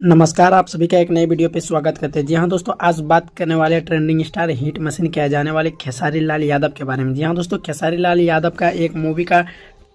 नमस्कार, आप सभी का एक नए वीडियो पे स्वागत करते हैं। जी हाँ दोस्तों, आज बात करने वाले ट्रेंडिंग स्टार हिट मशीन कहे जाने वाले खेसारी लाल यादव के बारे में। जी हाँ दोस्तों, खेसारी लाल यादव का एक मूवी का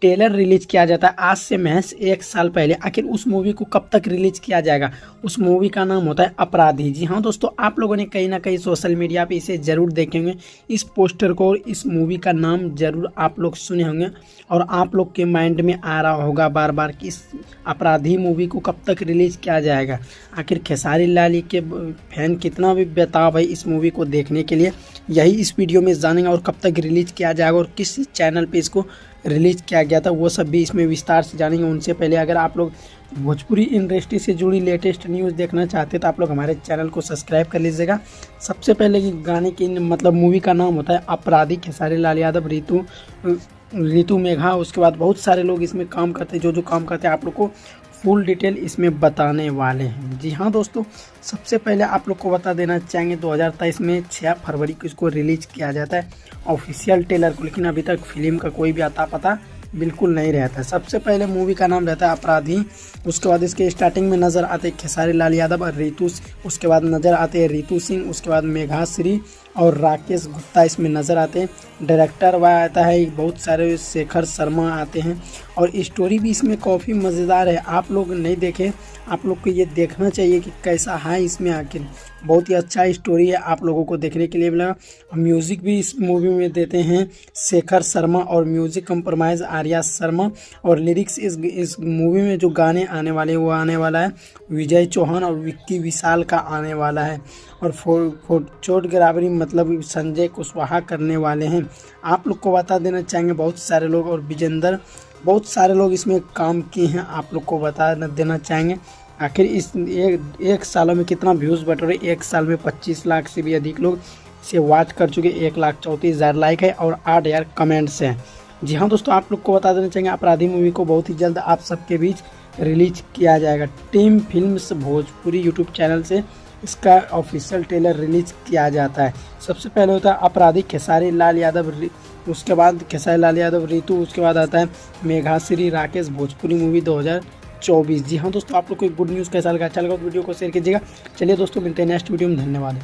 ट्रेलर रिलीज किया जाता है आज से महज 1 साल पहले। आखिर उस मूवी को कब तक रिलीज किया जाएगा? उस मूवी का नाम होता है अपराधी। जी हाँ दोस्तों, आप लोगों ने कहीं ना कहीं सोशल मीडिया पे इसे जरूर देखेंगे, इस पोस्टर को, इस मूवी का नाम जरूर आप लोग सुने होंगे और आप लोग के माइंड में आ रहा होगा बार बार कि इस अपराधी मूवी को कब तक रिलीज किया जाएगा। आखिर खेसारी लाल के फैन कितना भी बेताब है इस मूवी को देखने के लिए, यही इस वीडियो में जानेंगे। और कब तक रिलीज किया जाएगा और किस चैनल पे इसको रिलीज किया गया था, वो सब भी इसमें विस्तार से जानेंगे। उनसे पहले अगर आप लोग भोजपुरी इंडस्ट्री से जुड़ी लेटेस्ट न्यूज़ देखना चाहते हैं तो आप लोग हमारे चैनल को सब्सक्राइब कर लीजिएगा। सबसे पहले कि गाने की मूवी का नाम होता है अपराधी। खेसारी लाल यादव, ऋतु मेघा, उसके बाद बहुत सारे लोग इसमें काम करते हैं। जो काम करते हैं आप लोग को फुल डिटेल इसमें बताने वाले हैं। जी हाँ दोस्तों, सबसे पहले आप लोग को बता देना चाहेंगे 2023 में 6 फरवरी को इसको रिलीज किया जाता है ऑफिशियल ट्रेलर को, लेकिन अभी तक फिल्म का कोई भी अता पता बिल्कुल नहीं रहता है। सबसे पहले मूवी का नाम रहता है अपराधी। उसके बाद इसके स्टार्टिंग में नज़र आते हैं खेसारी लाल यादव और ऋतु, उसके बाद नज़र आते हैं ऋतु सिंह, उसके बाद मेघाश्री और राकेश गुप्ता इसमें नज़र आते हैं। डायरेक्टर वह आता है, बहुत सारे शेखर शर्मा आते हैं और स्टोरी भी इसमें काफ़ी मज़ेदार है। आप लोग नहीं देखे, आप लोग को ये देखना चाहिए कि कैसा है इसमें। आखिर बहुत ही अच्छा स्टोरी है, आप लोगों को देखने के लिए मिला। म्यूज़िक भी इस मूवी में देते हैं शेखर शर्मा और म्यूज़िक कंप्रोमाइज़ आर्या शर्मा। और लिरिक्स इस मूवी में जो गाने आने वाले वो आने वाला है विजय चौहान और विक्की विशाल का आने वाला है। और फोटोग्राफरी संजय कुशवाहा करने वाले हैं। आप लोग को बता देना चाहेंगे बहुत सारे लोग और विजेंद्र, बहुत सारे लोग इसमें काम किए हैं। आप लोग को बता देना चाहेंगे आखिर इस एक सालों में कितना व्यूज़ बढ़ रहे। 1 साल में 25 लाख से भी अधिक लोग इसे वॉच कर चुके। 1,34,000 लाइक है और 8,000 कमेंट्स हैं। जी हाँ दोस्तों, आप लोग को बता देना चाहेंगे अपराधी मूवी को बहुत ही जल्द आप सबके बीच रिलीज किया जाएगा। Team films Bhojpuri YouTube channel से इसका ऑफिशियल ट्रेलर रिलीज किया जाता है। सबसे पहले होता है अपराधी खेसारी लाल यादव, उसके बाद खेसारी लाल यादव ऋतु, उसके बाद आता है मेघाश्री राकेश, भोजपुरी मूवी 2024। जी हाँ दोस्तों, आप लोग को एक गुड न्यूज़ कैसा लगा? अच्छा लगा तो वीडियो को शेयर कीजिएगा। चलिए दोस्तों, मिलते हैं नेक्स्ट वीडियो में। धन्यवाद।